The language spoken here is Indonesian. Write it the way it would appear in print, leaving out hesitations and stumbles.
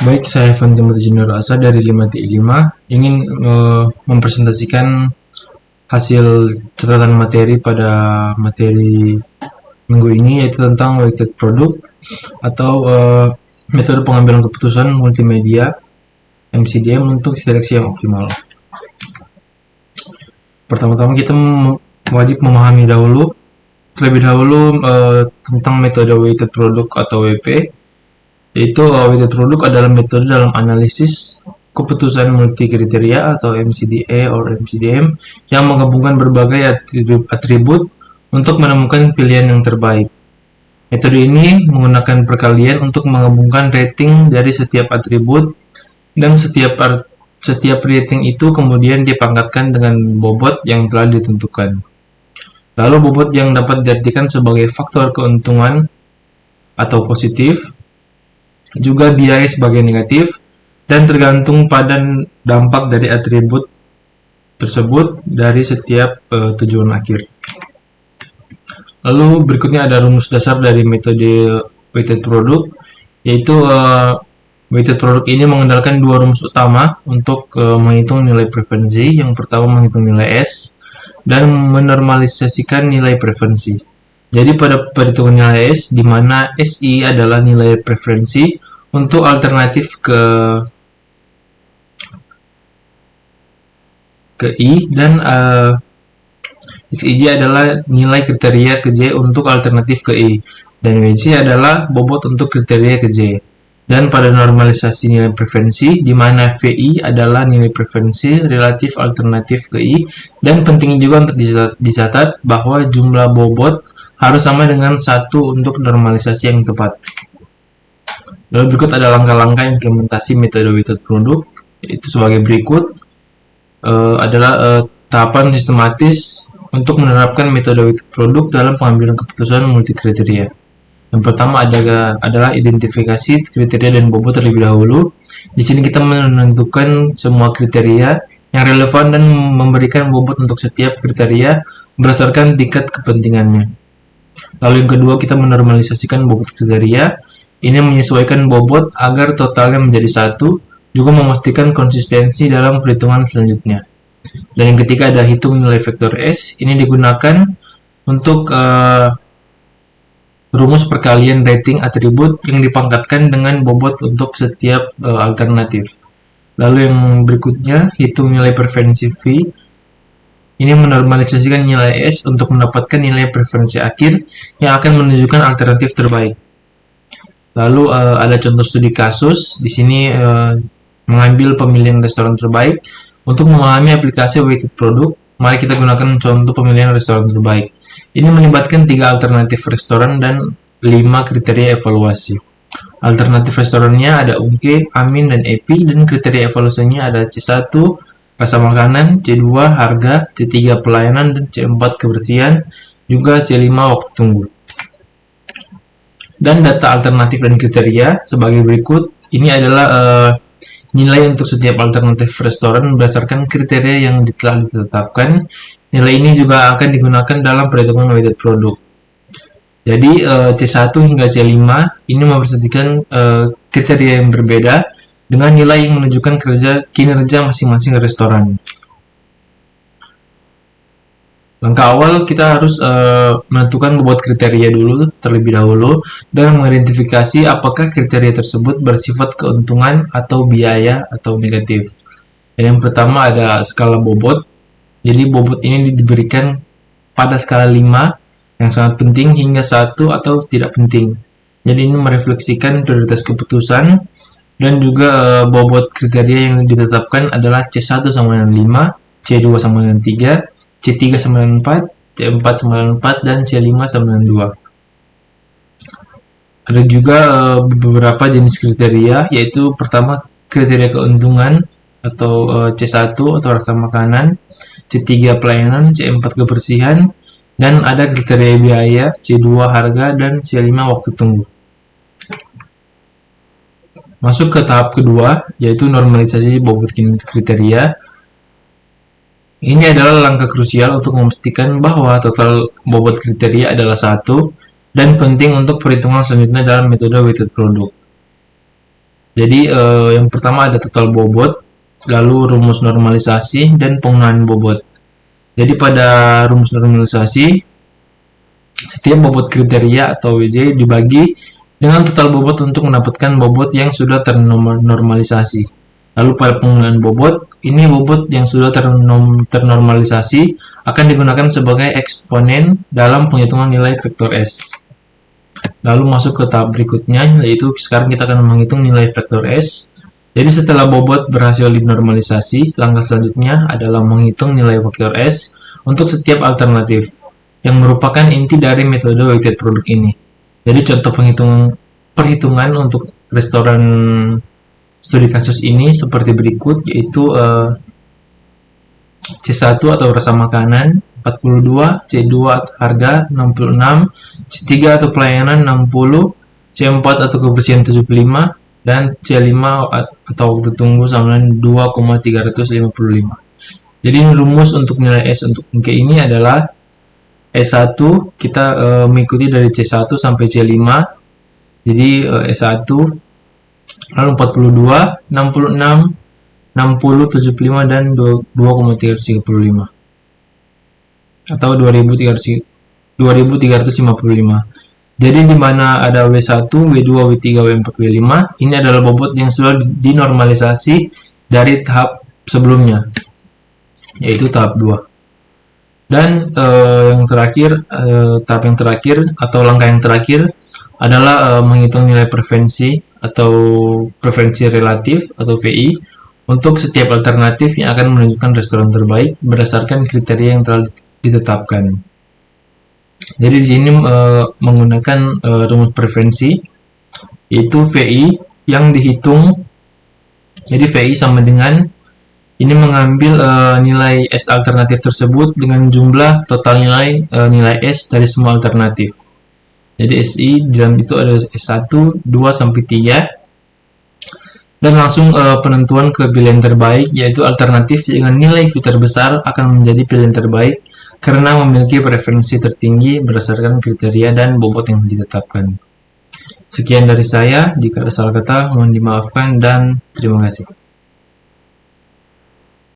Baik, saya Evan Timothy Junior Asa dari 5TI5 ingin mempresentasikan hasil catatan materi pada materi minggu ini, yaitu tentang weighted product atau metode pengambilan keputusan multimedia MCDM untuk seleksi yang optimal. Pertama-tama kita wajib memahami terlebih dahulu tentang metode weighted product atau WP, yaitu weighted product adalah metode dalam analisis keputusan multi kriteria atau MCDA or MCDM yang menggabungkan berbagai atribut untuk menemukan pilihan yang terbaik. Metode ini menggunakan perkalian untuk menggabungkan rating dari setiap atribut, dan setiap rating itu kemudian dipangkatkan dengan bobot yang telah ditentukan. Lalu bobot yang dapat diartikan sebagai faktor keuntungan atau positif, juga biaya sebagai negatif, dan tergantung pada dampak dari atribut tersebut dari setiap tujuan akhir. Lalu berikutnya ada rumus dasar dari metode weighted product, yaitu weighted product ini mengandalkan dua rumus utama untuk menghitung nilai preferensi. Yang pertama menghitung nilai S dan menormalisasikan nilai preferensi. Jadi pada perhitungan nilai S, di mana SI adalah nilai preferensi untuk alternatif ke I, dan XIJ adalah nilai kriteria ke J untuk alternatif ke I, dan WC adalah bobot untuk kriteria ke J. Dan pada normalisasi nilai preferensi, di mana VI adalah nilai preferensi relatif alternatif ke I, dan penting juga untuk dicatat bahwa jumlah bobot harus sama dengan 1 untuk normalisasi yang tepat. Lalu berikut ada langkah-langkah implementasi metode weighted product, yaitu sebagai berikut. Adalah tahapan sistematis untuk menerapkan metode weighted product dalam pengambilan keputusan multi kriteria. Yang pertama adalah identifikasi kriteria dan bobot terlebih dahulu. Di sini kita menentukan semua kriteria yang relevan dan memberikan bobot untuk setiap kriteria berdasarkan tingkat kepentingannya. Lalu yang kedua, kita menormalisasikan bobot kriteria. Ini menyesuaikan bobot agar totalnya menjadi 1, juga memastikan konsistensi dalam perhitungan selanjutnya. Dan yang ketiga ada hitung nilai vektor S. Ini digunakan untuk rumus perkalian rating atribut yang dipangkatkan dengan bobot untuk setiap alternatif. Lalu yang berikutnya, hitung nilai preferensi V. Ini menormalisasikan nilai S untuk mendapatkan nilai preferensi akhir yang akan menunjukkan alternatif terbaik. Lalu ada contoh studi kasus. Di sini mengambil pemilihan restoran terbaik. Untuk memahami aplikasi weighted product, mari kita gunakan contoh pemilihan restoran terbaik. Ini melibatkan 3 alternatif restoran dan 5 kriteria evaluasi. Alternatif restorannya ada UNKE, AMIN, dan EPI, dan kriteria evaluasinya ada C1, rasa makanan, C2, harga, C3, pelayanan, dan C4, kebersihan, juga C5, waktu tunggu. Dan data alternatif dan kriteria sebagai berikut. Ini adalah nilai untuk setiap alternatif restoran berdasarkan kriteria yang telah ditetapkan. Nilai ini juga akan digunakan dalam perhitungan weighted product. Jadi C1 hingga C5 ini mempresentasikan kriteria yang berbeda dengan nilai yang menunjukkan kinerja masing-masing restoran. Langkah awal kita harus menentukan bobot kriteria dulu terlebih dahulu dan mengidentifikasi apakah kriteria tersebut bersifat keuntungan atau biaya atau negatif. Dan yang pertama ada skala bobot. Jadi bobot ini diberikan pada skala 5 yang sangat penting hingga 1 atau tidak penting. Jadi ini merefleksikan prioritas keputusan, dan juga bobot kriteria yang ditetapkan adalah C1 sama dengan 5, C2 sama dengan 3, C3 sama dengan 4, C4 sama dengan 4, dan C5 sama dengan 2. Ada juga beberapa jenis kriteria, yaitu pertama kriteria keuntungan atau C1 atau rasa makanan, C3 pelayanan, C4 kebersihan, dan ada kriteria biaya, C2 harga, dan C5 waktu tunggu. Masuk ke tahap kedua, yaitu normalisasi bobot kriteria. Ini adalah langkah krusial untuk memastikan bahwa total bobot kriteria adalah 1 dan penting untuk perhitungan selanjutnya dalam metode weighted product. Jadi yang pertama ada total bobot, lalu rumus normalisasi, dan penggunaan bobot. Jadi pada rumus normalisasi, setiap bobot kriteria atau WJ dibagi dengan total bobot untuk mendapatkan bobot yang sudah ternormalisasi. Lalu pada penggunaan bobot, ini bobot yang sudah ternormalisasi akan digunakan sebagai eksponen dalam penghitungan nilai vektor S. Lalu masuk ke tahap berikutnya, yaitu sekarang kita akan menghitung nilai vektor S. Jadi setelah bobot berhasil dinormalisasi, langkah selanjutnya adalah menghitung nilai vektor S untuk setiap alternatif, yang merupakan inti dari metode weighted product ini. Jadi contoh perhitungan untuk restoran studi kasus ini seperti berikut, yaitu C1 atau rasa makanan 42, C2 harga 66, C3 atau pelayanan 60, C4 atau kebersihan 75, dan C5 atau waktu tunggu sama dengan 2,355. Jadi rumus untuk nilai S untuk angka ini adalah S1 kita mengikuti dari C1 sampai C5. Jadi S1 lalu 42, 66, 60, 75, dan 2,335 atau 2355. Jadi di mana ada W1, W2, W3, W4, W5, ini adalah bobot yang sudah dinormalisasi dari tahap sebelumnya, yaitu tahap 2. Dan yang terakhir, tahap yang terakhir atau langkah yang terakhir adalah menghitung nilai preferensi atau preferensi relatif atau VI untuk setiap alternatif yang akan menunjukkan restoran terbaik berdasarkan kriteria yang telah ditetapkan. Jadi di sini menggunakan rumus preferensi, yaitu VI yang dihitung. Jadi VI sama dengan ini mengambil nilai S alternatif tersebut dengan jumlah total nilai S dari semua alternatif. Jadi SI di dalam itu ada S1, 2 sampai 3. Dan langsung penentuan ke pilihan terbaik, yaitu alternatif dengan nilai V terbesar akan menjadi pilihan terbaik karena memiliki preferensi tertinggi berdasarkan kriteria dan bobot yang ditetapkan. Sekian dari saya, jika ada salah kata mohon dimaafkan dan terima kasih.